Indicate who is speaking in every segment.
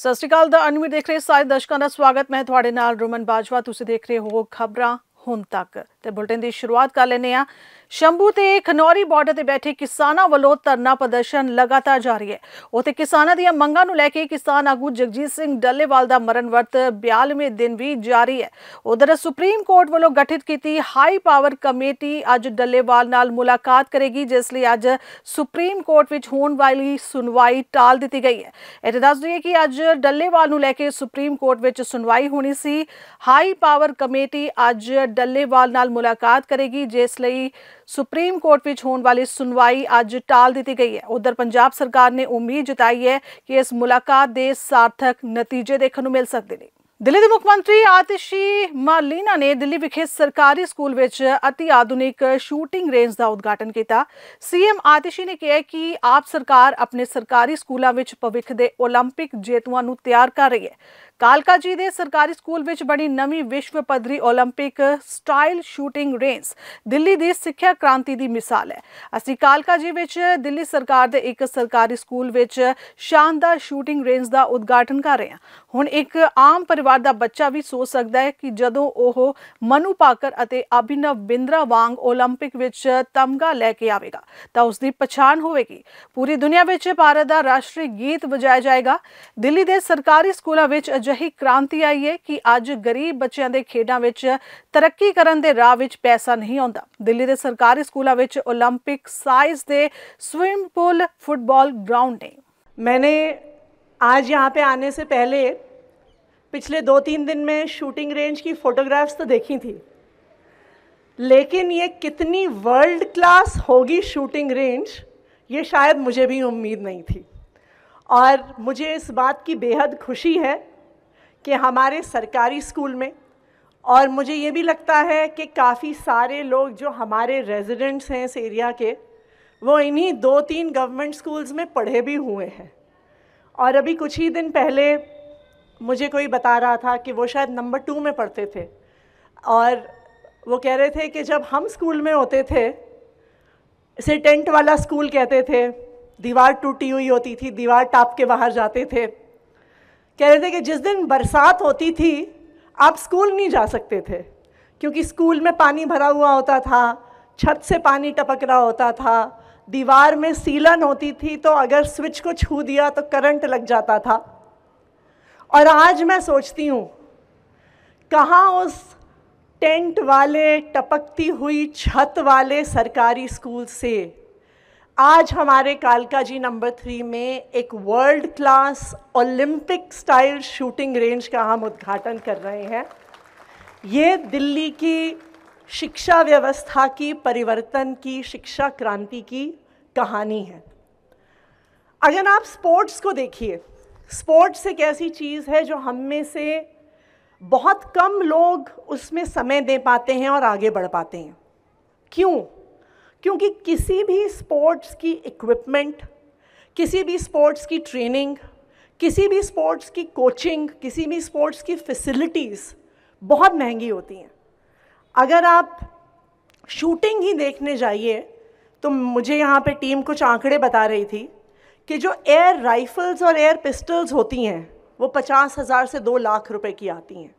Speaker 1: ਸਤਿ ਸ਼੍ਰੀ ਅਕਾਲ ਦਾ ਅਨਵੀਰ ਦੇਖ ਰਹੇ ਸਾਰੇ ਦਰਸ਼ਕਾਂ ਦਾ ਸਵਾਗਤ। ਮੈਂ ਤੁਹਾਡੇ ਨਾਲ ਰਮਨ ਬਾਜਵਾ। ਤੁਸੀਂ ਦੇਖ ਰਹੇ ਹੋ ਖਬਰਾਂ ਹੁਣ ਤੱਕ ਤੇ ਬੁਲਟਨ ਦੀ ਸ਼ੁਰੂਆਤ ਕਰ ਲੈਨੇ ਆ। शंभू ते खनौरी बॉर्डर ते बैठे किसानां वालों धरना प्रदर्शन लगातार जारी है। उत्थे किसानां दीआं मंगां नूं लैके किसान आगू जगजीत सिंह डल्लेवाल दा मरण वर्त 42वें दिन भी जारी है। उधर सुप्रीम कोर्ट वालों गठित कीती हाई पावर कमेटी अज डल्लेवाल नाल मुलाकात करेगी, जिस लई अज सुप्रीम कोर्ट विच होण वाली सुनवाई टाल दित्ती गई है। इत्थे दस दईए कि अज डल्लेवाल नूं लैके सुप्रीम कोर्ट विच सुनवाई होनी सी। हाई पावर कमेटी अज डल्लेवाल नाल मुलाकात करेगी, जिस लई सुप्रीम कोर्ट विच होने वाली सुनवाई अज टाल दी गई है। उधर पंजाब सरकार ने उम्मीद जताई है कि इस मुलाकात के सार्थक नतीजे देखने को मिल सकते हैं। दिल्ली के मुख्यमंत्री आतिशी मार्लीना ने दिल्ली विखे सरकारी स्कूल विच अति आधुनिक शूटिंग रेंज का उद्घाटन किया। सीएम आतिशी ने कहा कि आप सरकार अपने सरकारी स्कूलों विच भविख के ओलंपिक जेतुआं नूं तैयार कर रही है। कालका जी के सरकारी स्कूल विच बनी नवी विश्व पद्धरी Olympic style shooting range Delhi की सिक्ख्या क्रांति की मिसाल है। असीं कालका जी विच दिल्ली सरकार के एक सरकारी स्कूल विच शानदार शूटिंग रेंज का उद्घाटन कर रहे हैं। हुण एक आम परिवार का बच्चा भी सोच सकता है कि जदों ओह मनु भाकर अते अभिनव बिंद्रा वांग ओलंपिक विच तमगा लैके आवेगा तां उसकी पछाण होवेगी। पूरी दुनिया विच भारत का राष्ट्रीय गीत वजाया जाएगा। दिल्ली के सरकारी स्कूलों विच अजिही क्रांति आई है कि अज गरीब बच्चों के खेडों विच तरक्की करन दे राह विच पैसा नहीं आउंदा। दिल्ली के सरकारी स्कूलों विच ओलंपिक साइज के स्विमिंग पूल, फुटबॉल ग्राउंड ने।
Speaker 2: मैंने आज यहाँ पे आने से पहले पिछले 2-3 दिन में शूटिंग रेंज की फ़ोटोग्राफ्स तो देखी थी, लेकिन ये कितनी वर्ल्ड क्लास होगी शूटिंग रेंज, ये शायद मुझे भी उम्मीद नहीं थी। और मुझे इस बात की बेहद खुशी है कि हमारे सरकारी स्कूल में, और मुझे ये भी लगता है कि काफ़ी सारे लोग जो हमारे रेजिडेंट्स हैं इस एरिया के, वो इन्हीं 2-3 गवर्नमेंट स्कूल्स में पढ़े भी हुए हैं। और अभी कुछ ही दिन पहले मुझे कोई बता रहा था कि वो शायद नंबर 2 में पढ़ते थे, और वो कह रहे थे कि जब हम स्कूल में होते थे, इसे टेंट वाला स्कूल कहते थे, दीवार टूटी हुई होती थी, दीवार टाप के बाहर जाते थे। कह रहे थे कि जिस दिन बरसात होती थी आप स्कूल नहीं जा सकते थे, क्योंकि स्कूल में पानी भरा हुआ होता था, छत से पानी टपक रहा होता था, दीवार में सीलन होती थी, तो अगर स्विच को छू दिया तो करंट लग जाता था। और आज मैं सोचती हूँ कहाँ उस टेंट वाले टपकती हुई छत वाले सरकारी स्कूल से आज हमारे कालका जी नंबर 3 में एक world class Olympic style shooting range का हम उद्घाटन कर रहे हैं। ये दिल्ली की शिक्षा व्यवस्था की परिवर्तन की, शिक्षा क्रांति की कहानी है। अगर आप स्पोर्ट्स को देखिए, स्पोर्ट्स एक ऐसी चीज़ है जो हम में से बहुत कम लोग उसमें समय दे पाते हैं और आगे बढ़ पाते हैं। क्यों? क्योंकि किसी भी स्पोर्ट्स की इक्विपमेंट, किसी भी स्पोर्ट्स की ट्रेनिंग, किसी भी स्पोर्ट्स की कोचिंग, किसी भी स्पोर्ट्स की फैसिलिटीज़ बहुत महंगी होती हैं। अगर आप शूटिंग ही देखने जाइए तो मुझे यहाँ पे टीम कुछ आंकड़े बता रही थी कि जो एयर राइफल्स और एयर पिस्टल्स होती हैं वो 50,000 से 2 लाख रुपए की आती हैं।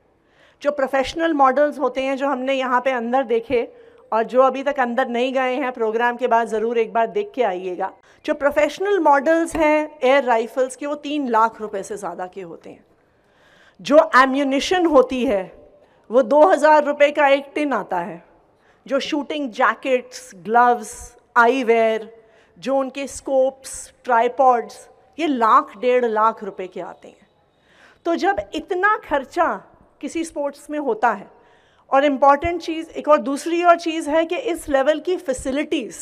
Speaker 2: जो प्रोफेशनल मॉडल्स होते हैं, जो हमने यहाँ पे अंदर देखे, और जो अभी तक अंदर नहीं गए हैं प्रोग्राम के बाद ज़रूर एक बार देख के आइएगा, जो प्रोफेशनल मॉडल्स हैं एयर राइफल्स के, वो 3 लाख रुपए से ज़्यादा के होते हैं। जो एम्यूनिशन होती है वो 2,000 रुपये का एक टिन आता है। जो शूटिंग जैकेट्स, ग्लव्स, आईवेयर, जो उनके स्कोप्स, ट्राइपॉड्स, ये 1.5 लाख रुपए के आते हैं। तो जब इतना खर्चा किसी स्पोर्ट्स में होता है, और इम्पॉर्टेंट चीज़ एक और दूसरी और चीज़ है कि इस लेवल की फैसिलिटीज़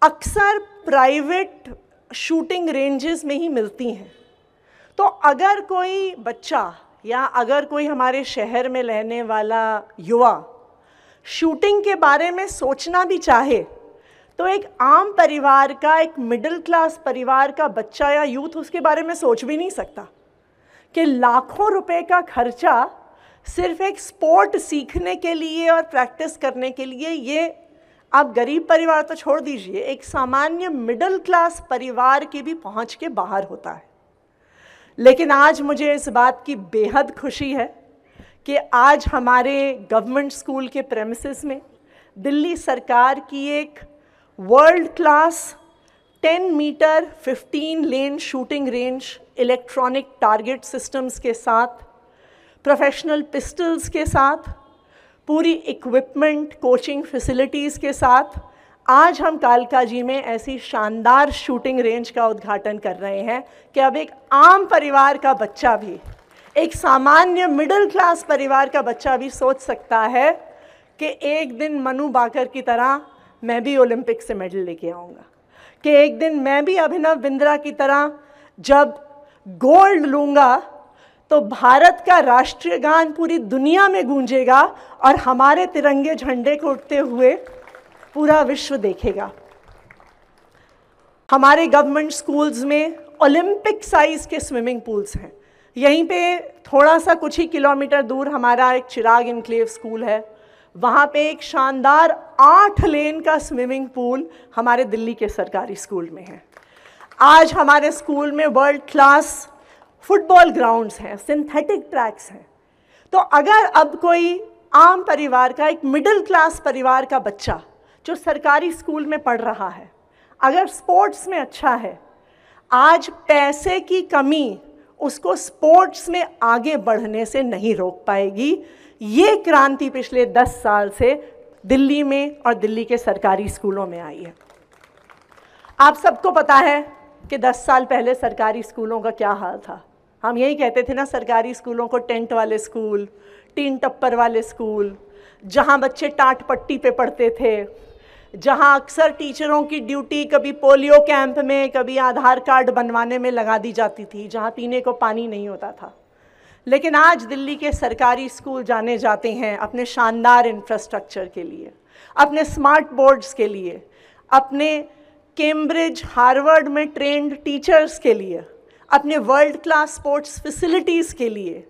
Speaker 2: अक्सर प्राइवेट शूटिंग रेंजेस में ही मिलती हैं। तो अगर कोई बच्चा या अगर कोई हमारे शहर में रहने वाला युवा शूटिंग के बारे में सोचना भी चाहे, तो एक आम परिवार का, एक मिडिल क्लास परिवार का बच्चा या यूथ उसके बारे में सोच भी नहीं सकता कि लाखों रुपए का खर्चा सिर्फ एक स्पोर्ट सीखने के लिए और प्रैक्टिस करने के लिए, ये आप गरीब परिवार तो छोड़ दीजिए, एक सामान्य मिडिल क्लास परिवार की भी पहुंच के बाहर होता है। लेकिन आज मुझे इस बात की बेहद खुशी है कि आज हमारे गवर्नमेंट स्कूल के प्रेमिसेस में दिल्ली सरकार की एक world class 10 metre 15 lane shooting range electronic target systems के साथ, प्रोफेशनल पिस्टल्स के साथ, पूरी इक्विपमेंट कोचिंग फैसिलिटीज़ के साथ आज हम कालका जी में ऐसी शानदार शूटिंग रेंज का उद्घाटन कर रहे हैं कि अब एक आम परिवार का बच्चा भी, एक सामान्य मिडिल क्लास परिवार का बच्चा भी सोच सकता है कि एक दिन मनु बाकर की तरह मैं भी ओलंपिक से मेडल लेके आऊँगा, कि एक दिन मैं भी अभिनव बिंद्रा की तरह जब गोल्ड लूँगा तो भारत का राष्ट्रीय गान पूरी दुनिया में गूंजेगा और हमारे तिरंगे झंडे को उड़ते हुए पूरा विश्व देखेगा। हमारे गवर्नमेंट स्कूल्स में ओलंपिक साइज के स्विमिंग पूल्स हैं। यहीं पे थोड़ा सा कुछ ही किलोमीटर दूर हमारा एक चिराग इनक्लेव स्कूल है, वहाँ पे एक शानदार 8 लेन का स्विमिंग पूल हमारे दिल्ली के सरकारी स्कूल में है। आज हमारे स्कूल में वर्ल्ड क्लास फुटबॉल ग्राउंड्स हैं, सिंथेटिक ट्रैक्स हैं। तो अगर अब कोई आम परिवार का, एक मिडिल क्लास परिवार का बच्चा जो सरकारी स्कूल में पढ़ रहा है, अगर स्पोर्ट्स में अच्छा है, आज पैसे की कमी उसको स्पोर्ट्स में आगे बढ़ने से नहीं रोक पाएगी। ये क्रांति पिछले 10 साल से दिल्ली में और दिल्ली के सरकारी स्कूलों में आई है। आप सबको पता है कि 10 साल पहले सरकारी स्कूलों का क्या हाल था। हम यही कहते थे ना, सरकारी स्कूलों को टेंट वाले स्कूल, टीन टप्पर वाले स्कूल, जहाँ बच्चे टाट पट्टी पे पढ़ते थे, जहाँ अक्सर टीचरों की ड्यूटी कभी पोलियो कैंप में, कभी आधार कार्ड बनवाने में लगा दी जाती थी, जहाँ पीने को पानी नहीं होता था। लेकिन आज दिल्ली के सरकारी स्कूल जाने जाते हैं अपने शानदार इंफ्रास्ट्रक्चर के लिए, अपने स्मार्ट बोर्ड्स के लिए, अपने कैम्ब्रिज हार्वर्ड में ट्रेंड टीचर्स के लिए, अपने वर्ल्ड क्लास स्पोर्ट्स फैसिलिटीज़ के लिए,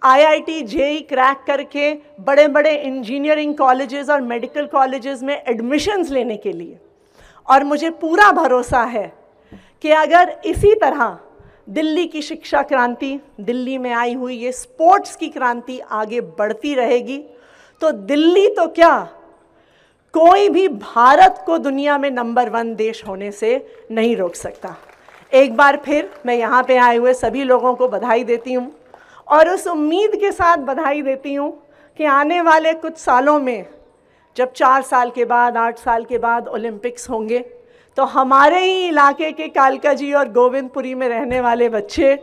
Speaker 2: आईआईटी जेईई क्रैक करके बड़े बड़े इंजीनियरिंग कॉलेजेस और मेडिकल कॉलेजेस में एडमिशन्स लेने के लिए। और मुझे पूरा भरोसा है कि अगर इसी तरह दिल्ली की शिक्षा क्रांति, दिल्ली में आई हुई ये स्पोर्ट्स की क्रांति आगे बढ़ती रहेगी तो दिल्ली तो क्या, कोई भी भारत को दुनिया में नंबर 1 देश होने से नहीं रोक सकता। एक बार फिर मैं यहाँ पे आए हुए सभी लोगों को बधाई देती हूँ और उस उम्मीद के साथ बधाई देती हूँ कि आने वाले कुछ सालों में जब 4 साल के बाद, 8 साल के बाद ओलंपिक्स होंगे तो हमारे ही इलाके के कालका जी और गोविंदपुरी में रहने वाले बच्चे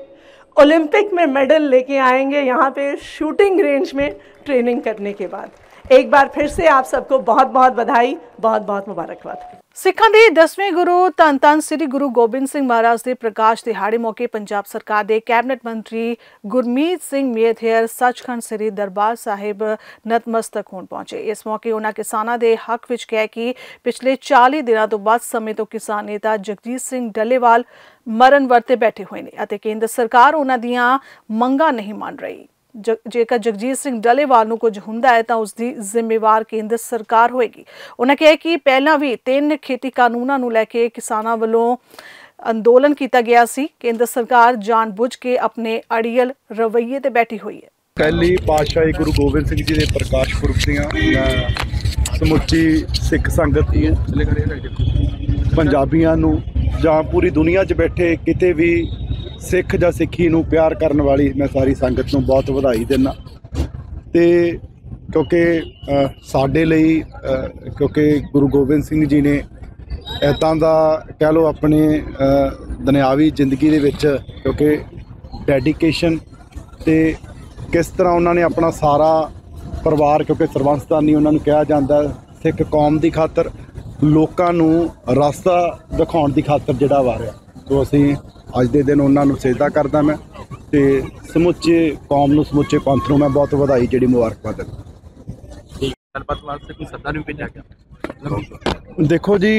Speaker 2: ओलंपिक में मेडल लेके आएंगे यहाँ पे शूटिंग रेंज में ट्रेनिंग करने के बाद। एक बार फिर से आप सबको बहुत बहुत बधाई, बहुत बहुत मुबारकबाद।
Speaker 1: सिखां दे 10वें गुरु धन धन श्री गुरु गोबिंद सिंह महाराज के प्रकाश दिहाड़े मौके पंजाब सरकार के कैबिनेट मंत्री गुरमीत सिंह मेहथियर सचखंड श्री दरबार साहिब नतमस्तक होण पहुंचे। इस मौके उन्होंने किसानों के हक विच कहा कि पिछले 40 दिनों तो बाद समय तो किसान नेता जगजीत सिंह डल्लेवाल मरण वरते बैठे हुए ने केंद्र सरकार उन्हां दीआं मंगां नहीं मान रही। जेकर जगजीत सिंह डल्लेवाल नूं कुछ हुंदा है तो उसकी जिम्मेवार केंद्र सरकार होएगी। उन्होंने कहा कि पहला भी 3 खेती कानूनों नूं लैके किसानां वल्लों अंदोलन किया गया सी। केंद्र सरकार जानबुझ के अपने अड़ियल रवैये ते बैठी हुई है।
Speaker 3: पहली पातशाही गुरु गोबिंद सिंह जी के प्रकाश पुरब दीआं समुची सिख संगत पंजाबियां नूं जां पूरी दुनिया 'च बैठे किते भी सिख ਜਾਂ सिखी ਨੂੰ प्यार करने वाली मैं सारी संगत ਨੂੰ बहुत ਵਧਾਈ ਦਿੰਦਾ। ਤੇ क्योंकि ਸਾਡੇ ਲਈ क्योंकि गुरु गोबिंद सिंह जी ने ਇੱਦਾਂ ਦਾ ਕਹਿ ਲਓ ਆਪਣੇ ਦੁਨਿਆਵੀ ਜ਼ਿੰਦਗੀ ਦੇ ਵਿੱਚ क्योंकि ਡੈਡੀਕੇਸ਼ਨ ਤੇ किस तरह उन्होंने अपना सारा परिवार क्योंकि ਸਰਬੰਸਤਾਨੀ उन्होंने कहा जाता सिख कौम की खातर लोगों ਨੂੰ रास्ता दिखाने की खातर ਜਿਹੜਾ वारिया। तो ਅਸੀਂ ਅੱਜ ਦੇ दिन उन्होंने सजदा करदा मैं तो समुचे कौम नूं समूचे पंथ नूं मैं बहुत ਵਧਾਈ ਜਿਹੜੀ मुबारकबाद दिंदा। देखो जी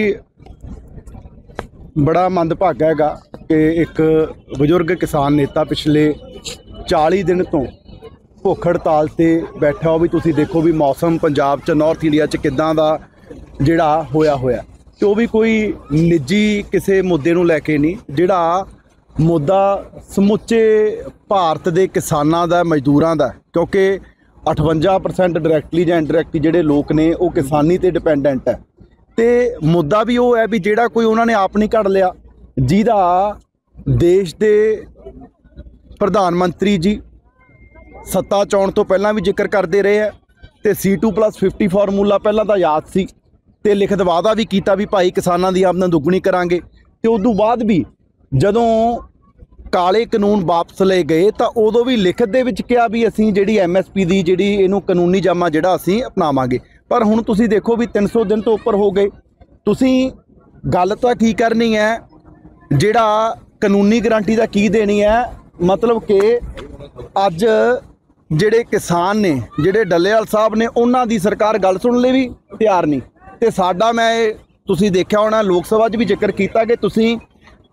Speaker 3: बड़ा मंदभागा हैगा कि एक बजुर्ग किसान नेता पिछले 40 दिन तो भुख हड़ताल ते बैठा हो। भी तुसीं देखो भी मौसम पंजाब च नॉर्थ इंडिया च किदां दा जिहड़ा होया होया तो भी कोई निजी किसी मुद्दे नूं लैके नहीं, जिहड़ा ਮੁੱਦਾ ਸਮੁੱਚੇ ਭਾਰਤ ਦੇ ਕਿਸਾਨਾਂ ਦਾ, ਮਜ਼ਦੂਰਾਂ ਦਾ, ਕਿਉਂਕਿ 58% ਡਾਇਰੈਕਟਲੀ ਜਾਂ ਇਨਡਾਇਰੈਕਟਲੀ ਜਿਹੜੇ ਲੋਕ ਨੇ ਉਹ ਕਿਸਾਨੀ ਤੇ ਡਿਪੈਂਡੈਂਟ ਹੈ। ਤੇ ਮੁੱਦਾ ਵੀ ਉਹ ਹੈ ਵੀ ਜਿਹੜਾ ਕੋਈ ਉਹਨਾਂ ਨੇ ਆਪ ਨਹੀਂ ਘੜ ਲਿਆ, ਜਿਹਦਾ ਦੇਸ਼ ਦੇ ਪ੍ਰਧਾਨ ਮੰਤਰੀ ਜੀ ਸੱਤਾ 'ਚ ਆਉਣ ਤੋਂ ਪਹਿਲਾਂ ਵੀ ਜ਼ਿਕਰ ਕਰਦੇ ਰਹੇ ਹੈ। ਤੇ C2+50 ਫਾਰਮੂਲਾ ਪਹਿਲਾਂ ਤਾਂ ਯਾਦ ਸੀ ਤੇ ਲਿਖਤ ਵਾਅਦਾ ਵੀ ਕੀਤਾ ਵੀ ਭਾਈ ਕਿਸਾਨਾਂ ਦੀ ਆਮਦਨ ਦੁੱਗਣੀ ਕਰਾਂਗੇ। ਤੇ ਉਦੋਂ ਬਾਅਦ ਵੀ ਜਦੋਂ ਕਾਲੇ ਕਾਨੂੰਨ ਵਾਪਸ ਲਏ ਗਏ ਤਾਂ ਉਦੋਂ ਵੀ ਲਿਖਤ ਦੇ ਵਿੱਚ ਕਿਹਾ ਵੀ ਅਸੀਂ ਜਿਹੜੀ MSP ਦੀ ਜਿਹੜੀ ਇਹਨੂੰ ਕਾਨੂੰਨੀ ਜਾਮਾ ਜਿਹੜਾ ਅਸੀਂ ਅਪਣਾਵਾਂਗੇ। ਪਰ ਹੁਣ ਤੁਸੀਂ ਦੇਖੋ ਵੀ 300 ਦਿਨ ਤੋਂ ਉੱਪਰ ਹੋ ਗਏ। ਤੁਸੀਂ ਗੱਲ ਤਾਂ ਕੀ ਕਰਨੀ ਹੈ, ਜਿਹੜਾ ਕਾਨੂੰਨੀ ਗਰੰਟੀ ਦਾ ਕੀ ਦੇਣੀ ਹੈ। ਮਤਲਬ ਕਿ ਅੱਜ ਜਿਹੜੇ ਕਿਸਾਨ ਨੇ, ਜਿਹੜੇ ਡੱਲੇਵਾਲ ਸਾਹਿਬ ਨੇ, ਉਹਨਾਂ ਦੀ ਸਰਕਾਰ ਗੱਲ ਸੁਣਨ ਲਈ ਵੀ ਤਿਆਰ ਨਹੀਂ। ਤੇ ਸਾਡਾ, ਮੈਂ ਤੁਸੀਂ ਦੇਖਿਆ ਹੋਣਾ ਲੋਕ ਸਭਾ 'ਚ ਵੀ ਜ਼ਿਕਰ ਕੀਤਾ ਕਿ ਤੁਸੀਂ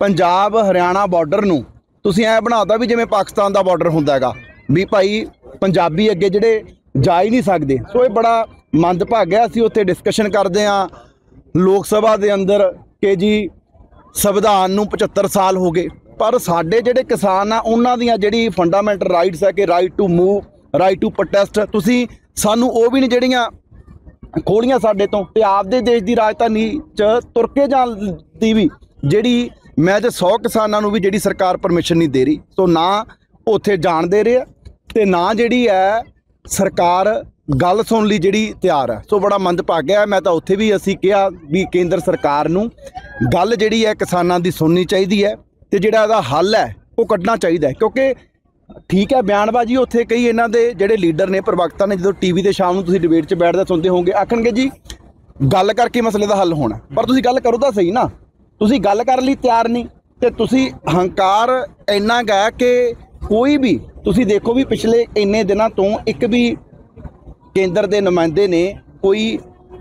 Speaker 3: ਪੰਜਾਬ ਹਰਿਆਣਾ ਬਾਰਡਰ ਨੂੰ ਤੁਸੀਂ ਐਂ ਬਣਾਤਾ ਵੀ ਜਿਵੇਂ ਪਾਕਿਸਤਾਨ ਦਾ ਬਾਰਡਰ ਹੁੰਦਾ ਹੈਗਾ, ਵੀ ਭਾਈ ਪੰਜਾਬੀ ਅੱਗੇ ਜਿਹੜੇ ਜਾ ਹੀ ਨਹੀਂ ਸਕਦੇ। ਸੋ ਇਹ ਬੜਾ ਮੰਦਭਾਗਾ। ਅਸੀਂ ਉੱਥੇ ਡਿਸਕਸ਼ਨ ਕਰਦੇ ਹਾਂ ਲੋਕ ਸਭਾ ਦੇ ਅੰਦਰ ਕਿ ਜੀ ਸੰਵਿਧਾਨ ਨੂੰ 75 ਸਾਲ ਹੋ ਗਏ, ਪਰ ਸਾਡੇ ਜਿਹੜੇ ਕਿਸਾਨ ਆ ਉਹਨਾਂ ਦੀਆਂ ਜਿਹੜੀ ਫੰਡਾਮੈਂਟਲ ਰਾਈਟਸ ਹੈ ਕਿ right to move, right to protest, ਤੁਸੀਂ ਸਾਨੂੰ ਉਹ ਵੀ ਨਹੀਂ ਜਿਹੜੀਆਂ ਖੋਲੀਆਂ ਸਾਡੇ ਤੋਂ। ਤੇ ਆਪਦੇ ਦੇਸ਼ ਦੀ ਰਾਜਧਾਨੀ 'ਚ ਤੁਰ ਕੇ ਜਾਣ ਦੀ ਵੀ ਜਿਹੜੀ ਮੈਂ ਤੇ 100 ਕਿਸਾਨਾਂ ਨੂੰ ਵੀ ਜਿਹੜੀ ਸਰਕਾਰ ਪਰਮਿਸ਼ਨ ਨਹੀਂ ਦੇ ਰਹੀ। ਸੋ ਨਾ ਉੱਥੇ ਜਾਣ ਦੇ ਰਹੇ ਤੇ ਨਾ ਜਿਹੜੀ ਹੈ ਸਰਕਾਰ ਗੱਲ ਸੁਣਨ ਲਈ ਜਿਹੜੀ ਤਿਆਰ ਹੈ। ਸੋ ਬੜਾ ਮੰਦਭਾਗਾ। ਮੈਂ ਤਾਂ ਉੱਥੇ ਵੀ ਅਸੀਂ ਕਿਹਾ ਵੀ ਕੇਂਦਰ ਸਰਕਾਰ ਨੂੰ ਗੱਲ ਜਿਹੜੀ ਹੈ ਕਿਸਾਨਾਂ ਦੀ ਸੁਣਨੀ ਚਾਹੀਦੀ ਹੈ ਤੇ ਜਿਹੜਾ ਇਹਦਾ ਹੱਲ ਹੈ ਉਹ ਕੱਢਣਾ ਚਾਹੀਦਾ ਹੈ। ਕਿਉਂਕਿ ਠੀਕ ਹੈ ਬਿਆਨਬਾਜ਼ੀ ਉੱਥੇ ਕਈ ਇਹਨਾਂ ਦੇ ਜਿਹੜੇ ਲੀਡਰ ਨੇ, ਪ੍ਰਵਕਤਾ ਨੇ, ਜਦੋਂ ਟੀਵੀ ਤੇ ਸ਼ਾਮ ਨੂੰ ਤੁਸੀਂ ਡਿਬੇਟ 'ਚ ਬੈਠਦੇ ਸੁਣਦੇ ਹੋਵੋਗੇ, ਆਖਣਗੇ ਜੀ ਗੱਲ ਕਰਕੇ ਮਸਲੇ ਦਾ ਹੱਲ ਹੋਣਾ। ਪਰ ਤੁਸੀਂ ਗੱਲ ਕਰੋ ਤਾਂ ਸਹੀ ਨਾ, ਤੁਸੀਂ ਗੱਲ ਕਰਨ ਲਈ ਤਿਆਰ ਨਹੀਂ। ਤੇ ਤੁਸੀਂ ਹੰਕਾਰ ਇੰਨਾ ਗਾ ਕਿ ਕੋਈ ਵੀ, ਤੁਸੀਂ ਦੇਖੋ ਵੀ ਪਿਛਲੇ ਇੰਨੇ ਦਿਨਾਂ ਤੋਂ ਇੱਕ ਵੀ ਕੇਂਦਰ ਦੇ ਨੁਮਾਇੰਦੇ ਨੇ ਕੋਈ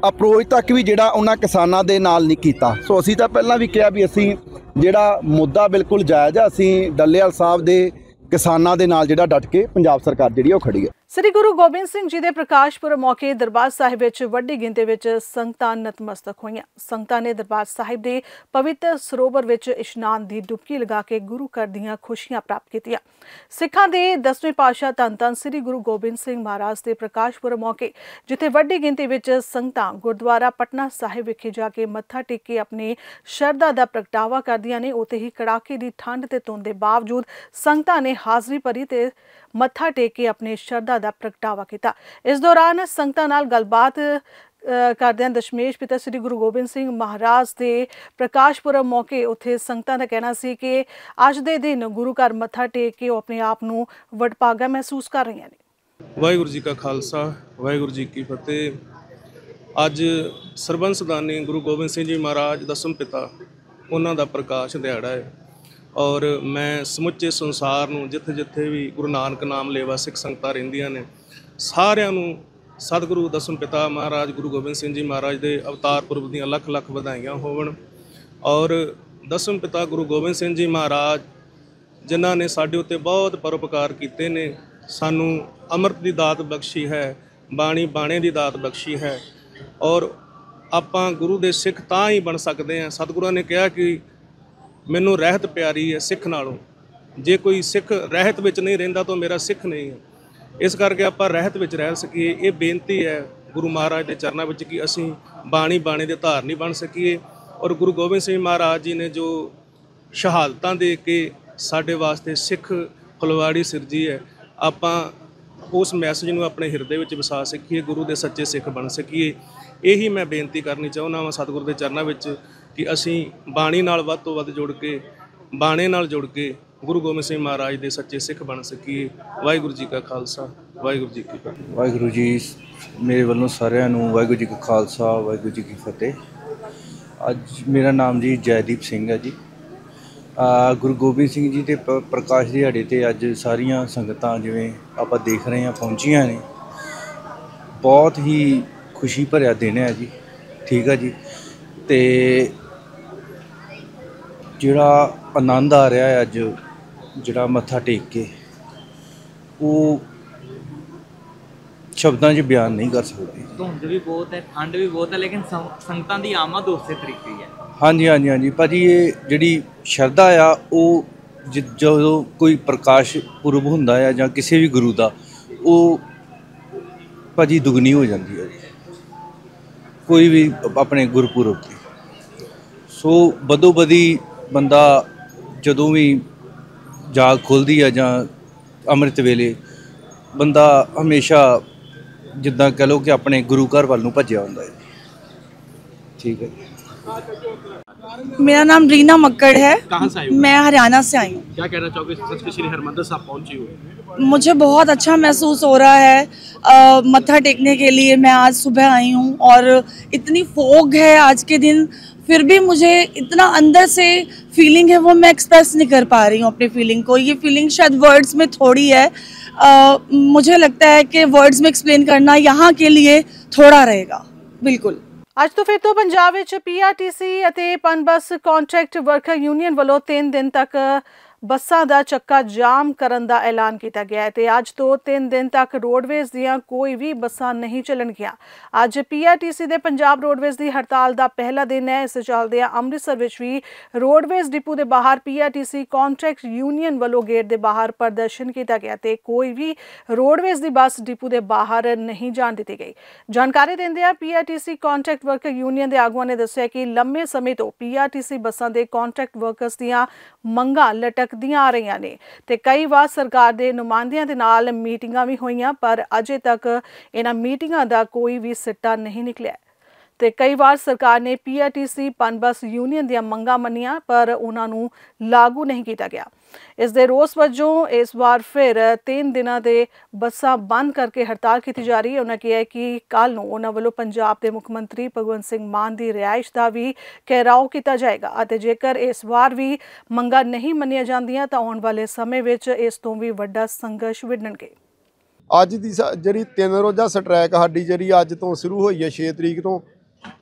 Speaker 3: ਅਪਰੋਚ ਤੱਕ ਵੀ ਜਿਹੜਾ ਉਹਨਾਂ ਕਿਸਾਨਾਂ ਦੇ ਨਾਲ ਨਹੀਂ ਕੀਤਾ। ਸੋ ਅਸੀਂ ਤਾਂ ਪਹਿਲਾਂ ਵੀ ਕਿਹਾ ਵੀ ਅਸੀਂ ਜਿਹੜਾ ਮੁੱਦਾ ਬਿਲਕੁਲ ਜਾਇਜ਼ ਆ, ਅਸੀਂ ਡੱਲੇਵਾਲ ਸਾਹਿਬ ਦੇ ਕਿਸਾਨਾਂ ਦੇ ਨਾਲ ਜਿਹੜਾ ਡਟ ਕੇ ਪੰਜਾਬ ਸਰਕਾਰ ਜਿਹੜੀ ਉਹ ਖੜੀ ਹੈ।
Speaker 1: ਸ੍ਰੀ ਗੁਰੂ ਗੋਬਿੰਦ ਸਿੰਘ ਜੀ ਦੇ ਪ੍ਰਕਾਸ਼ ਪੁਰਬ ਮੌਕੇ ਦਰਬਾਰ ਸਾਹਿਬ ਵਿੱਚ ਵੱਡੀ ਗਿਣਤੀ ਵਿੱਚ ਸੰਗਤਾਂ ਨਤਮਸਤਕ ਹੋਈਆਂ। ਸੰਗਤਾਂ ਨੇ ਦਰਬਾਰ ਸਾਹਿਬ ਦੇ ਪਵਿੱਤਰ ਸਰੋਵਰ ਵਿੱਚ ਇਸ਼ਨਾਨ ਦੀ ਡੁਬਕੀ ਲਗਾ ਕੇ ਗੁਰੂ ਘਰ ਦੀਆਂ ਖੁਸ਼ੀਆਂ ਪ੍ਰਾਪਤ ਕੀਤੀਆਂ। ਸਿੱਖਾਂ ਦੇ 10ਵੇਂ ਪਾਤਸ਼ਾਹ ਧੰਨ ਧੰਨ ਸ੍ਰੀ ਗੁਰੂ ਗੋਬਿੰਦ ਸਿੰਘ ਮਹਾਰਾਜ ਦੇ ਪ੍ਰਕਾਸ਼ ਪੁਰਬ ਮੌਕੇ ਜਿੱਥੇ ਵੱਡੀ ਗਿਣਤੀ ਵਿੱਚ ਸੰਗਤਾਂ ਗੁਰਦੁਆਰਾ ਪਟਨਾ ਸਾਹਿਬ ਵਿਖੇ ਜਾ ਕੇ ਮੱਥਾ ਟੇਕ ਕੇ ਆਪਣੀ ਸ਼ਰਧਾ ਦਾ ਪ੍ਰਗਟਾਵਾ ਕਰਦੀਆਂ ਨੇ, ਉੱਥੇ ਹੀ ਕੜਾਕੇ ਦੀ ਠੰਡ ਤੇ ਧੁੰਦ ਦੇ ਬਾਵਜੂਦ ਸੰਗਤਾਂ ਨੇ ਹਾਜ਼ਰੀ ਭਰੀ ਤੇ ਮੱਥਾ ਟੇਕ ਕੇ ਆਪਣੇ ਸ਼ਰਧਾ ਦਾ ਪ੍ਰਗਟਾਵਾ ਕੀਤਾ। ਇਸ ਦੌਰਾਨ ਸੰਗਤਾਂ ਨਾਲ ਗੱਲਬਾਤ ਕਰਦਿਆਂ ਦਸ਼ਮੇਸ਼ ਪਿਤਾ ਸ੍ਰੀ ਗੁਰੂ ਗੋਬਿੰਦ ਸਿੰਘ ਮਹਾਰਾਜ ਦੇ ਪ੍ਰਕਾਸ਼ ਪੁਰਬ ਮੌਕੇ ਉੱਥੇ ਸੰਗਤਾਂ ਦਾ ਕਹਿਣਾ ਸੀ ਕਿ ਅੱਜ ਦੇ ਦਿਨ ਗੁਰੂ ਘਰ ਮੱਥਾ ਟੇਕ ਕੇ ਉਹ ਆਪਣੇ ਆਪ ਨੂੰ ਵਡਭਾਗਾ ਮਹਿਸੂਸ ਕਰ ਰਹੀਆਂ ਨੇ।
Speaker 4: ਵਾਹਿਗੁਰੂ ਜੀ ਕਾ ਖਾਲਸਾ, ਵਾਹਿਗੁਰੂ ਜੀ ਕੀ ਫਤਿਹ। ਅੱਜ ਸਰਬੰਸ ਦਾਨੀ ਗੁਰੂ ਗੋਬਿੰਦ ਸਿੰਘ ਜੀ ਮਹਾਰਾਜ ਦਸਮ ਪਿਤਾ, ਉਹਨਾਂ ਦਾ ਪ੍ਰਕਾਸ਼ ਦਿਹਾੜਾ ਹੈ। ਔਰ ਮੈਂ ਸਮੁੱਚੇ ਸੰਸਾਰ ਨੂੰ ਜਿੱਥੇ ਜਿੱਥੇ ਵੀ ਗੁਰੂ ਨਾਨਕ ਨਾਮ ਲੇਵਾ ਸਿੱਖ ਸੰਗਤਾਂ ਰਹਿੰਦੀਆਂ ਨੇ, ਸਾਰਿਆਂ ਨੂੰ ਸਤਿਗੁਰੂ ਦਸਮ ਪਿਤਾ ਮਹਾਰਾਜ ਗੁਰੂ ਗੋਬਿੰਦ ਸਿੰਘ ਜੀ ਮਹਾਰਾਜ ਦੇ ਅਵਤਾਰ ਪੁਰਬ ਦੀਆਂ ਲੱਖ ਲੱਖ ਵਧਾਈਆਂ ਹੋਵਣ। ਔਰ ਦਸਮ ਪਿਤਾ ਗੁਰੂ ਗੋਬਿੰਦ ਸਿੰਘ ਜੀ ਮਹਾਰਾਜ ਜਿਨ੍ਹਾਂ ਨੇ ਸਾਡੇ ਉੱਤੇ ਬਹੁਤ ਪਰਉਪਕਾਰ ਕੀਤੇ ਨੇ, ਸਾਨੂੰ ਅੰਮ੍ਰਿਤ ਦੀ ਦਾਤ ਬਖਸ਼ੀ ਹੈ, ਬਾਣੀ ਬਾਣੇ ਦੀ ਦਾਤ ਬਖਸ਼ੀ ਹੈ। ਔਰ ਆਪਾਂ ਗੁਰੂ ਦੇ ਸਿੱਖ ਤਾਂ ਹੀ ਬਣ ਸਕਦੇ ਹਾਂ। ਸਤਿਗੁਰਾਂ ਨੇ ਕਿਹਾ ਕਿ ਮੈਨੂੰ ਰਹਿਤ ਪਿਆਰੀ ਹੈ ਸਿੱਖ ਨਾਲੋਂ, ਜੇ ਕੋਈ ਸਿੱਖ ਰਹਿਤ ਵਿੱਚ ਨਹੀਂ ਰਹਿੰਦਾ ਤਾਂ ਮੇਰਾ ਸਿੱਖ ਨਹੀਂ ਹੈ। ਇਸ ਕਰਕੇ ਆਪਾਂ ਰਹਿਤ ਵਿੱਚ ਰਹਿ ਸਕੀਏ, ਇਹ ਬੇਨਤੀ ਹੈ ਗੁਰੂ ਮਹਾਰਾਜ ਦੇ ਚਰਨਾਂ ਵਿੱਚ ਕਿ ਅਸੀਂ ਬਾਣੀ ਬਾਣੇ ਦੇ ਧਾਰਨੀ ਬਣ ਸਕੀਏ। ਔਰ ਗੁਰੂ ਗੋਬਿੰਦ ਸਿੰਘ ਮਹਾਰਾਜ ਜੀ ਨੇ ਜੋ ਸ਼ਹਾਦਤਾਂ ਦੇ ਕੇ ਸਾਡੇ ਵਾਸਤੇ ਸਿੱਖ ਫੁਲਵਾੜੀ ਸਿਰਜੀ ਹੈ, ਆਪਾਂ ਉਸ ਮੈਸੇਜ ਨੂੰ ਆਪਣੇ ਹਿਰਦੇ ਵਿੱਚ ਵਸਾ ਸਕੀਏ, ਗੁਰੂ ਦੇ ਸੱਚੇ ਸਿੱਖ ਬਣ ਸਕੀਏ। ਇਹੀ ਮੈਂ ਬੇਨਤੀ ਕਰਨੀ ਚਾਹੁੰਦਾ ਹਾਂ ਸਤਿਗੁਰੂ ਦੇ ਚਰਨਾਂ ਵਿੱਚ ਕਿ ਅਸੀਂ ਬਾਣੀ ਨਾਲ ਵੱਧ ਤੋਂ ਵੱਧ ਜੁੜ ਕੇ, ਬਾਣੇ ਨਾਲ ਜੁੜ ਕੇ ਗੁਰੂ ਗੋਬਿੰਦ ਸਿੰਘ ਮਹਾਰਾਜ ਦੇ ਸੱਚੇ ਸਿੱਖ ਬਣ ਸਕੀਏ। ਵਾਹਿਗੁਰੂ ਜੀ ਕਾ ਖਾਲਸਾ, ਵਾਹਿਗੁਰੂ ਜੀ ਕੀ ਫਤਿਹ।
Speaker 5: ਵਾਹਿਗੁਰੂ ਜੀ ਮੇਰੇ ਵੱਲੋਂ ਸਾਰਿਆਂ ਨੂੰ ਵਾਹਿਗੁਰੂ ਜੀ ਕਾ ਖਾਲਸਾ, ਵਾਹਿਗੁਰੂ ਜੀ ਕੀ ਫਤਿਹ। ਅੱਜ ਮੇਰਾ ਨਾਮ ਜੀ ਜੈਦੀਪ ਸਿੰਘ ਹੈ ਜੀ। ਗੁਰੂ ਗੋਬਿੰਦ ਸਿੰਘ ਜੀ ਦੇ ਪ੍ਰਕਾਸ਼ ਦਿਹਾੜੇ 'ਤੇ ਅੱਜ ਸਾਰੀਆਂ ਸੰਗਤਾਂ ਜਿਵੇਂ ਆਪਾਂ ਦੇਖ ਰਹੇ ਹਾਂ ਪਹੁੰਚੀਆਂ ਨੇ। ਬਹੁਤ ਹੀ ਖੁਸ਼ੀ ਭਰਿਆ ਦਿਨ ਹੈ ਜੀ, ਠੀਕ ਹੈ ਜੀ। ਅਤੇ ਜਿਹੜਾ ਆਨੰਦ ਆ ਰਿਹਾ ਹੈ ਅੱਜ, ਜਿਹੜਾ ਮੱਥਾ ਟੇਕ ਕੇ, ਉਹ ਸ਼ਬਦਾਂ 'ਚ ਬਿਆਨ ਨਹੀਂ ਕਰ ਸਕਦੇ।
Speaker 6: ਧੁੰਦ ਵੀ ਬਹੁਤ ਹੈ, ਠੰਡ ਵੀ ਬਹੁਤ ਹੈ, ਲੇਕਿਨ ਸੰਗਤਾਂ ਦੀ ਆਮਦ ਉਸੇ ਤਰੀਕੇ ਹੀ ਹੈ।
Speaker 5: ਹਾਂਜੀ ਹਾਂਜੀ ਹਾਂਜੀ ਭਾਜੀ, ਇਹ ਜਿਹੜੀ ਸ਼ਰਧਾ ਆ ਉਹ ਜਦੋਂ ਕੋਈ ਪ੍ਰਕਾਸ਼ ਪੁਰਬ ਹੁੰਦਾ ਆ ਜਾਂ ਕਿਸੇ ਵੀ ਗੁਰੂ ਦਾ, ਉਹ ਭਾਜੀ ਦੁਗਣੀ ਹੋ ਜਾਂਦੀ ਹੈ ਜੀ ਕੋਈ ਵੀ ਆਪਣੇ ਗੁਰਪੁਰਬ ਦੀ। ਸੋ ਬਦੋ ਬਦੀ ਬੰਦਾ ਜਦੋਂ ਵੀ ਜਾਗ ਖੁੱਲ੍ਹਦੀ ਆ ਜਾਂ ਅੰਮ੍ਰਿਤ ਵੇਲੇ ਬੰਦਾ ਹਮੇਸ਼ਾ ਜਿੱਦਾਂ ਕਹਿ ਲਓ ਕਿ ਆਪਣੇ ਗੁਰੂ ਘਰ ਵੱਲ ਨੂੰ ਭੱਜਿਆ ਹੁੰਦਾ ਹੈ। ठीक है।
Speaker 7: मेरा नाम रीना मक्कड़ है।
Speaker 8: कहाँ से आई हो?
Speaker 7: मैं हरियाणा से आई हूँ।
Speaker 8: क्या कहना चाहोगे सच में श्री हरमंदिर साहब पहुंची हो?
Speaker 7: मुझे बहुत अच्छा महसूस हो रहा है। मत्था टेकने के लिए मैं आज सुबह आई हूँ और इतनी फोग है आज के दिन, फिर भी मुझे इतना अंदर से फीलिंग है वो मैं एक्सप्रेस नहीं कर पा रही हूँ अपनी फीलिंग को। ये फीलिंग शायद वर्ड्स में थोड़ी है। मुझे लगता है कि वर्ड्स में एक्सप्लेन करना यहाँ के लिए थोड़ा रहेगा। बिल्कुल।
Speaker 1: ਅੱਜ ਤੋਂ ਫਿਰ ਤੋਂ ਪੰਜਾਬ ਵਿੱਚ ਪੀਆਰਟੀਸੀ ਅਤੇ ਪਨਬੱਸ ਕੰਟਰੈਕਟ ਵਰਕਰ ਯੂਨੀਅਨ ਵੱਲੋਂ 3 ਦਿਨ ਤੱਕ ਬੱਸਾਂ ਦਾ ਚੱਕਾ ਜਾਮ ਕਰਨ ਦਾ ਐਲਾਨ ਕੀਤਾ ਗਿਆ ਹੈ ਤੇ ਅੱਜ ਤੋਂ 3 ਦਿਨ ਤੱਕ ਰੋਡਵੇਜ਼ ਦੀਆਂ ਕੋਈ ਵੀ ਬੱਸਾਂ ਨਹੀਂ ਚੱਲਣਗੀਆਂ। ਅੱਜ ਪੀਆਰਟੀਸੀ ਦੇ ਪੰਜਾਬ ਰੋਡਵੇਜ਼ ਦੀ ਹੜਤਾਲ ਦਾ ਪਹਿਲਾ ਦਿਨ ਹੈ। ਇਸ ਚੱਲਦੇ ਅੰਮ੍ਰਿਤਸਰ ਵਿੱਚ ਵੀ ਰੋਡਵੇਜ਼ ਡਿਪੂ ਦੇ ਬਾਹਰ ਪੀਆਰਟੀਸੀ ਕੰਟਰੈਕਟ ਯੂਨੀਅਨ ਵੱਲੋਂ ਗੇਟ ਦੇ ਬਾਹਰ ਪ੍ਰਦਰਸ਼ਨ ਕੀਤਾ ਗਿਆ ਤੇ ਕੋਈ ਵੀ ਰੋਡਵੇਜ਼ ਦੀ ਬੱਸ ਡਿਪੂ ਦੇ ਬਾਹਰ ਨਹੀਂ ਜਾਣ ਦਿੱਤੀ ਗਈ। ਜਾਣਕਾਰੀ ਦਿੰਦਿਆਂ ਪੀਆਰਟੀਸੀ ਕੰਟਰੈਕਟ ਵਰਕਰ ਯੂਨੀਅਨ ਦੇ ਆਗੂਆਂ ਨੇ ਦੱਸਿਆ ਕਿ ਲੰਮੇ ਸਮੇਂ ਤੋਂ ਪੀਆਰਟੀਸੀ ਬੱਸਾਂ ਦੇ ਕੰਟਰੈਕਟ ਵਰਕਰਸ ਦੀਆਂ ਮੰਗਾਂ ਲਟਕਦੀਆਂ ਆ ਰਹੀਆਂ ਨੇ ਤੇ ਕਈ ਵਾਰ ਸਰਕਾਰ ਦੇ ਨੁਮਾਇੰਦਿਆਂ ਦੇ ਨਾਲ ਮੀਟਿੰਗਾਂ ਵੀ ਹੋਈਆਂ ਪਰ ਅਜੇ ਤੱਕ ਇਹਨਾਂ ਮੀਟਿੰਗਾਂ ਦਾ ਕੋਈ ਵੀ ਸਿੱਟਾ ਨਹੀਂ ਨਿਕਲਿਆ ਤੇ ਕਈ ਵਾਰ ਸਰਕਾਰ ਨੇ ਪੀਆਰਟੀਸੀ ਪਨਬੱਸ ਯੂਨੀਅਨ ਦੀਆਂ ਮੰਗਾਂ ਮੰਨੀਆਂ ਪਰ ਉਹਨਾਂ ਨੂੰ ਲਾਗੂ ਨਹੀਂ ਕੀਤਾ ਗਿਆ। ਇਸ ਦੇ ਰੋਸ ਵਜੋਂ ਇਸ ਵਾਰ ਫਿਰ 3 ਦਿਨਾਂ ਦੇ ਬੱਸਾਂ ਬੰਦ ਕਰਕੇ ਹੜਤਾਲ ਕੀਤੀ ਜਾ ਰਹੀ ਹੈ। ਉਹਨਾਂ ਕਿਹਾ ਕਿ ਕੱਲ੍ਹ ਨੂੰ ਉਹਨਾਂ ਵੱਲੋਂ ਪੰਜਾਬ ਦੇ ਮੁੱਖ ਮੰਤਰੀ ਭਗਵੰਤ ਸਿੰਘ ਮਾਨ ਦੀ ਰਿਹਾਇਸ਼ ਦਾ ਵੀ ਘਿਰਾਓ ਕੀਤਾ ਜਾਏਗਾ ਅਤੇ ਜੇਕਰ ਇਸ ਵਾਰ ਵੀ ਮੰਗਾਂ ਨਹੀਂ ਮੰਨੀਆਂ ਜਾਂਦੀਆਂ ਤਾਂ ਆਉਣ ਵਾਲੇ ਸਮੇਂ ਵਿੱਚ ਇਸ ਤੋਂ ਵੀ ਵੱਡਾ ਸੰਘਰਸ਼ ਵਿੱਢਣਗੇ।
Speaker 9: ਅੱਜ ਦੀ ਜਿਹੜੀ 3 ਰੋਜ਼ਾ ਸਟ੍ਰੈਕ ਸਾਡੀ ਜਿਹੜੀ ਅੱਜ ਤੋਂ ਸ਼ੁਰੂ ਹੋਈ ਹੈ 6 ਤਰੀਕ ਤੋਂ,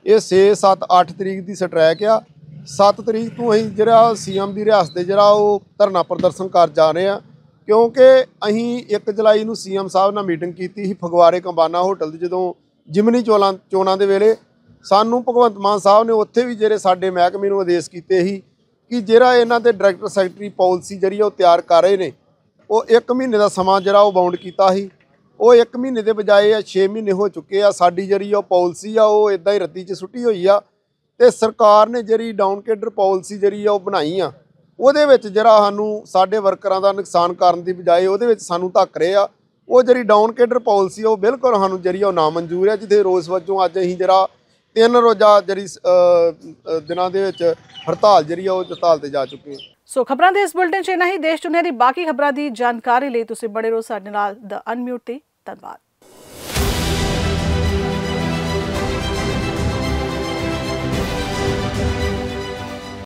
Speaker 9: ਇਹ 6, 7, 8 ਤਰੀਕ ਦੀ ਸਟ੍ਰੈਕ ਆ। 7 ਤਰੀਕ ਤੋਂ ਅਸੀਂ ਜਿਹੜਾ ਸੀਐਮ ਦੀ ਰਿਆਸਤ ਦੇ ਜਿਹੜਾ ਉਹ ਧਰਨਾ ਪ੍ਰਦਰਸ਼ਨ ਕਰ ਜਾ ਰਹੇ ਆ ਕਿਉਂਕਿ ਅਸੀਂ 1 ਜੁਲਾਈ ਨੂੰ ਸੀਐਮ ਸਾਹਿਬ ਨਾਲ ਮੀਟਿੰਗ ਕੀਤੀ ਸੀ ਫਗਵਾੜੇ ਕੰਬਾਨਾ ਹੋਟਲ ਦੀ। ਜਦੋਂ ਜਿਮਨੀ ਚੋਣਾਂ ਦੇ ਵੇਲੇ ਸਾਨੂੰ ਭਗਵੰਤ ਮਾਨ ਸਾਹਿਬ ਨੇ ਉੱਥੇ ਵੀ ਜਿਹੜੇ ਸਾਡੇ ਮਹਿਕਮੇ ਨੂੰ ਆਦੇਸ਼ ਕੀਤੇ ਸੀ ਕਿ ਜਿਹੜਾ ਇਹਨਾਂ ਦੇ ਡਾਇਰੈਕਟਰ ਸੈਕਟਰੀ ਪਾਲਿਸੀ ਜਿਹੜੀ ਉਹ ਤਿਆਰ ਕਰ ਰਹੇ ਨੇ ਉਹ 1 ਮਹੀਨੇ ਦਾ ਸਮਾਂ ਜਿਹੜਾ ਉਹ ਬਾਉਂਡ ਕੀਤਾ ਸੀ। ਉਹ 1 ਮਹੀਨੇ ਦੇ ਬਜਾਏ 6 ਮਹੀਨੇ ਹੋ ਚੁੱਕੇ ਆ। ਸਾਡੀ ਜਿਹੜੀ ਉਹ ਪਾਲਿਸੀ ਆ ਉਹ ਇਦਾਂ ਹੀ ਰੱਦੀ 'ਚ ਸੁੱਟੀ ਹੋਈ ਆ ਤੇ ਸਰਕਾਰ ਨੇ ਜਿਹੜੀ ਡਾਊਨ ਕੇਡਰ ਪਾਲਿਸੀ ਜਿਹੜੀ ਆ ਉਹ ਬਣਾਈ ਆ ਉਹਦੇ ਵਿੱਚ ਜਿਹੜਾ ਸਾਨੂੰ ਸਾਡੇ ਵਰਕਰਾਂ ਦਾ ਨੁਕਸਾਨ ਕਰਨ ਦੀ ਬਜਾਏ ਉਹਦੇ ਵਿੱਚ ਸਾਨੂੰ ਧੱਕ ਰਹੇ ਆ। ਉਹ ਜਿਹੜੀ ਡਾਊਨ ਕੇਡਰ ਪਾਲਿਸੀ ਉਹ ਬਿਲਕੁਲ ਸਾਨੂੰ ਜਿਹੜੀ ਉਹ ਨਾ ਮਨਜ਼ੂਰ ਹੈ, ਜਿਹਦੇ ਰੋਸ ਵਜੋਂ ਅੱਜ ਅਸੀਂ ਜਿਹੜਾ 3 ਰੋਜ਼ਾ ਜਿਹੜੀ ਦਿਨਾਂ ਦੇ ਵਿੱਚ ਹੜਤਾਲ ਜਿਹੜੀ ਆ ਉਹ ਹੜਤਾਲ ਤੇ ਜਾ ਚੁੱਕੇ ਹਾਂ।
Speaker 1: ਸੋ ਖਬਰਾਂ ਦੇ ਇਸ ਬੁਲਟਨ 'ਚ ਇੰਨਾ ਹੀ। ਦੇਸ਼ ਦੁਨੀਆ ਦੀ ਬਾਕੀ ਖਬਰਾਂ ਦੀ ਜਾਣਕਾਰੀ ਲਈ ਤੁਸੀਂ ਬਣੇ ਰਹੋ ਸਾਡੇ ਨਾਲ ਦ ਅਨਮਿਊਟ ਤੇ। ਧੰਨਵਾਦ।